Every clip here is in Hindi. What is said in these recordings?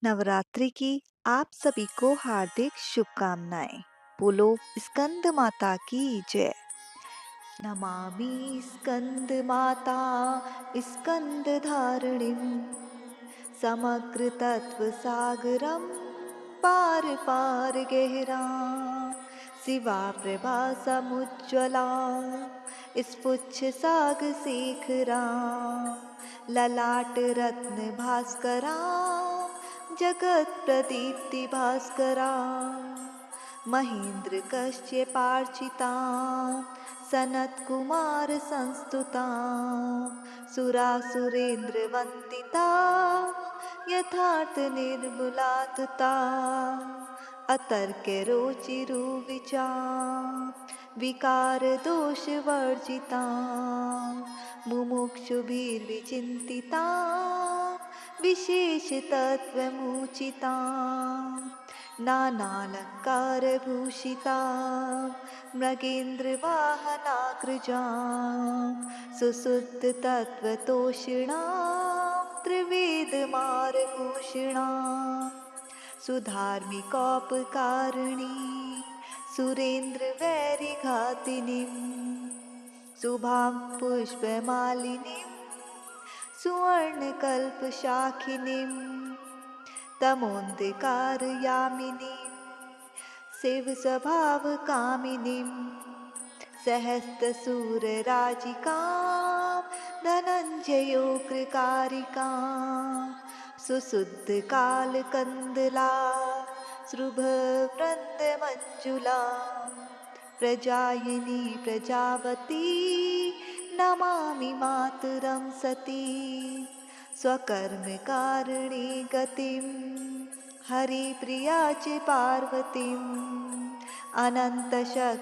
नवरात्रि की आप सभी को हार्दिक शुभकामनाएं। बोलो स्कंद माता की जय। नमामि स्कंद माता स्कंद धारणिम समग्र तत्व सागरम पार पार गहरा शिवा प्रभा समुज्ज्वला स्पुच्छ साग शेखरा ललाट रत्न भास्करा जगत प्रदीप्ति भास्करा महेंद्र कश्यपार्चिता सनत कुमार संस्तुता सुरासुरेंद्र वंदिता यथार्थ निर्मूलातता अतर्क रोचिरु विचार विकार दोष वर्जिता मुमुक्षुभिर्विचिन्तिता विशेष तत्वमुचिता नानालङ्कारभूषिता मृगेन्द्र वाहनाग्रजा सुशुद्ध तत्वतोषिणा त्रिवेद मार्गभूषिणा सुधार्मिकोपकारिणी सुरेन्द्र वैरिघातिनीं शुभां पुष्पमालिनीं सुवर्णकल्पशाखिनीं तमोन्धकारयामिनीं शिवस्वभावकामिनीं सहस्रसूरराजिकां धनञ्जयोग्रकारिकां सुशुद्धकालकन्दला शुभवृन्दमञ्जुला प्रजायिनी प्रजावती नमामि मातरं सती स्वकर्मकारिणी गतिं हरिप्रिया च पार्वतीम् अनन्तशक्तिकान्तिदां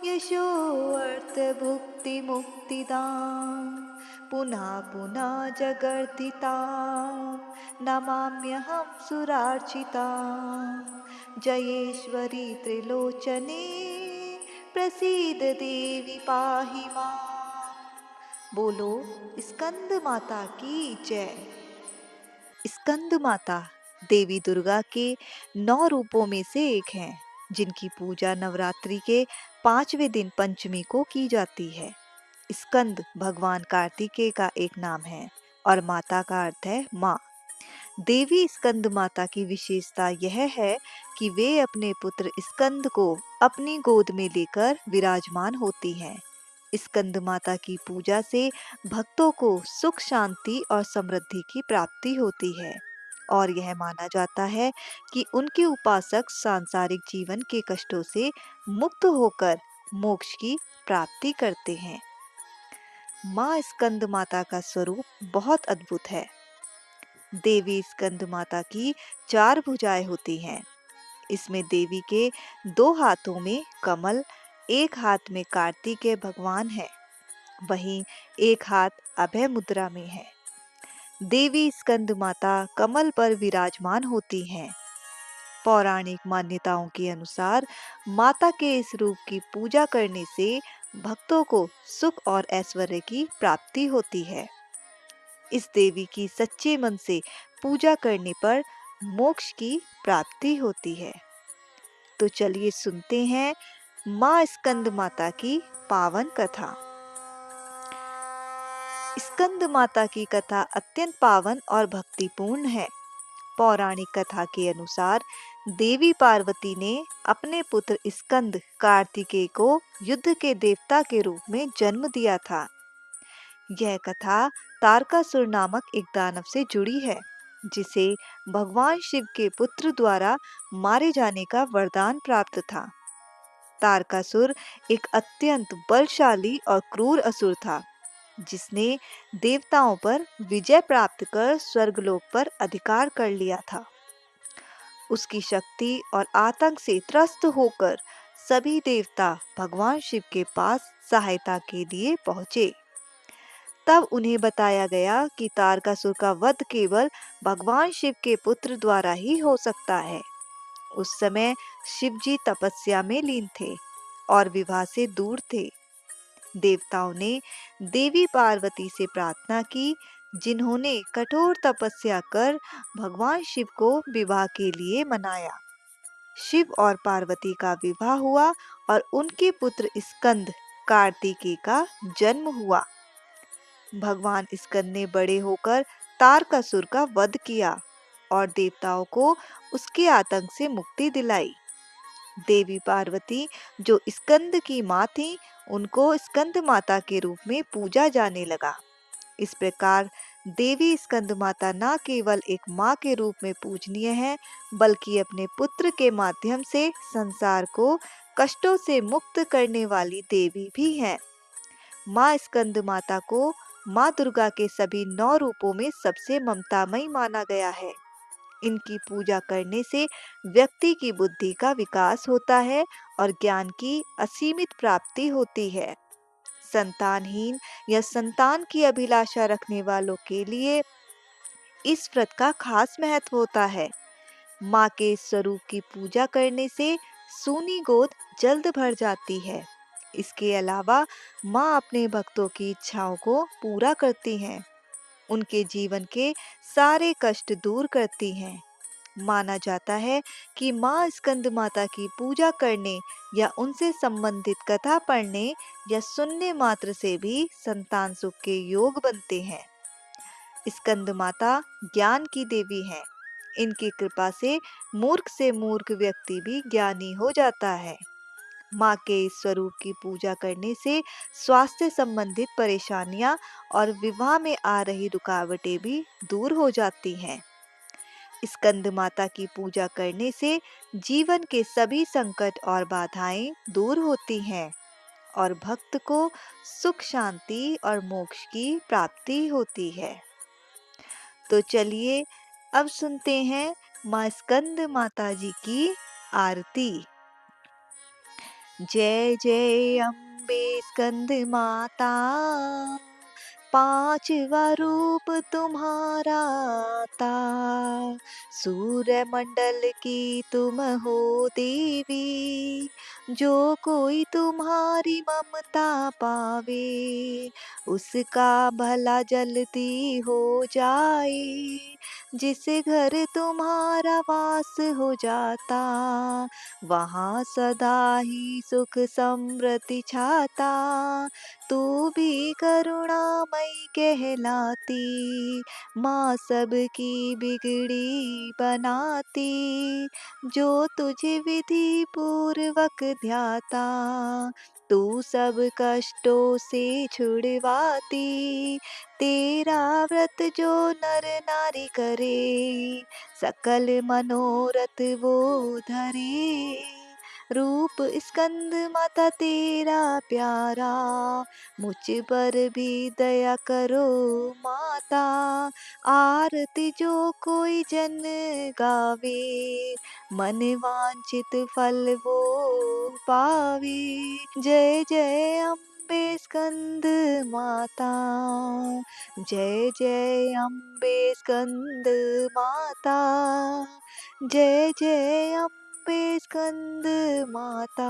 यशोऽर्थभुक्तिमुक्तिदां पुनः पुनः जगर्दितां नमाम्यहं सुरार्चितां जयेश्वरी त्रिलोचने प्रसीद देवी पाहि मां। बोलो स्कंद माता की जय। स्कंद माता देवी दुर्गा के 9 रूपों में से एक हैं, जिनकी पूजा नवरात्रि के 5वें दिन पंचमी को की जाती है। स्कंद भगवान कार्तिकेय का एक नाम है और माता का अर्थ है माँ। देवी स्कंद माता की विशेषता यह है कि वे अपने पुत्र स्कंद को अपनी गोद में लेकर विराजमान होती हैं। स्कंद माता की पूजा से भक्तों को सुख शांति और समृद्धि की प्राप्ति होती है और यह माना जाता है कि उनके उपासक सांसारिक जीवन के कष्टों से मुक्त होकर मोक्ष की प्राप्ति करते हैं। माँ स्कंद माता का स्वरूप बहुत अद्भुत है। देवी स्कंद माता की 4 भुजाएं होती हैं। इसमें देवी के 2 हाथों में कमल, एक हाथ में कार्तिकेय भगवान है, वहीं एक हाथ अभय मुद्रा में है। देवी स्कंद माता कमल पर विराजमान होती हैं। पौराणिक मान्यताओं के अनुसार माता के इस रूप की पूजा करने से भक्तों को सुख और ऐश्वर्य की प्राप्ति होती है। इस देवी की सच्चे मन से पूजा करने पर मोक्ष की प्राप्ति होती है। तो चलिए सुनते हैं माँ स्कंद माता की पावन कथा। स्कंद माता की कथा अत्यंत पावन और भक्तिपूर्ण है। पौराणिक कथा के अनुसार देवी पार्वती ने अपने पुत्र स्कंद कार्तिकेय को युद्ध के देवता के रूप में जन्म दिया था। यह कथा तारकासुर नामक एक दानव से जुड़ी है, जिसे भगवान शिव के पुत्र द्वारा मारे जाने का वरदान प्राप्त था। तारकासुर एक अत्यंत बलशाली और क्रूर असुर था, जिसने देवताओं पर विजय प्राप्त कर स्वर्गलोक पर अधिकार कर लिया था। उसकी शक्ति और आतंक से त्रस्त होकर सभी देवता भगवान शिव के पास सहायता के लिए पहुंचे। तब उन्हें बताया गया कि तारकासुर का वध केवल भगवान शिव के पुत्र द्वारा ही हो सकता है। उस समय शिवजी तपस्या में लीन थे और विवाह से दूर थे। देवताओं ने देवी पार्वती से प्रार्थना की जिन्होंने कठोर तपस्या कर भगवान शिव को विवाह के लिए मनाया। शिव और पार्वती का विवाह हुआ और उनके पुत्र स्कंद कार्तिकेय का जन्म हुआ। भगवान स्कंद ने बड़े होकर तारकासुर का वध किया और देवताओं को उसके आतंक से मुक्ति दिलाई। देवी पार्वती जो स्कंद की माँ थी, उनको स्कंद माता के रूप में पूजा जाने लगा। इस प्रकार देवी स्कंद माता न केवल एक माँ के रूप में पूजनीय है, बल्कि अपने पुत्र के माध्यम से संसार को कष्टों से मुक्त करने वाली देवी भी है। माँ स्कंद माता को माँ दुर्गा के सभी 9 रूपों में सबसे ममतामयी माना गया है। इनकी पूजा करने से व्यक्ति की बुद्धि का विकास होता है और ज्ञान की असीमित प्राप्ति होती है। संतानहीन या संतान की अभिलाषा रखने वालों के लिए इस व्रत का खास महत्व होता है। माँ के स्वरूप की पूजा करने से सूनी गोद जल्द भर जाती है। इसके अलावा माँ अपने भक्तों की इच्छाओं को पूरा करती हैं, उनके जीवन के सारे कष्ट दूर करती हैं। माना जाता है कि माँ स्कंद माता की पूजा करने या उनसे संबंधित कथा पढ़ने या सुनने मात्र से भी संतान सुख के योग बनते हैं। स्कंद माता ज्ञान की देवी हैं। इनकी कृपा से मूर्ख से मूर्ख व्यक्ति भी ज्ञानी हो जाता है। माँ के इस स्वरूप की पूजा करने से स्वास्थ्य संबंधित परेशानियां और विवाह में आ रही रुकावटें भी दूर हो जाती हैं। स्कंद माता की पूजा करने से जीवन के सभी संकट और बाधाएं दूर होती हैं और भक्त को सुख शांति और मोक्ष की प्राप्ति होती है। तो चलिए अब सुनते हैं माँ स्कंद माता जी की आरती। जय जय अम्बे स्कंद माता, 5वां रूप तुम्हारा आता। सूर्य मंडल की तुम हो देवी, जो कोई तुम्हारी ममता पावे, उसका भला जल्दी हो जाए। जिस घर तुम्हारा वास हो जाता, वहाँ सदा ही सुख समृद्धि छाता। तू भी करुणामयी कहलाती, माँ सबकी बिगड़ी बनाती। जो तुझे विधि पूर्वक ध्याता, तू सब कष्टों से छुड़वाती। तेरा व्रत जो नर नारी करे, सकल मनोरथ वो धरे। रूप स्कंद माता तेरा प्यारा, मुझ पर भी दया करो माता। आरती जो कोई जन गावे, मन वांछित फल वो पावे। जय जय अम्बे स्कंद माता, जय जय अम्बे स्कंद माता, जय जय अम्बे स्कंद माता।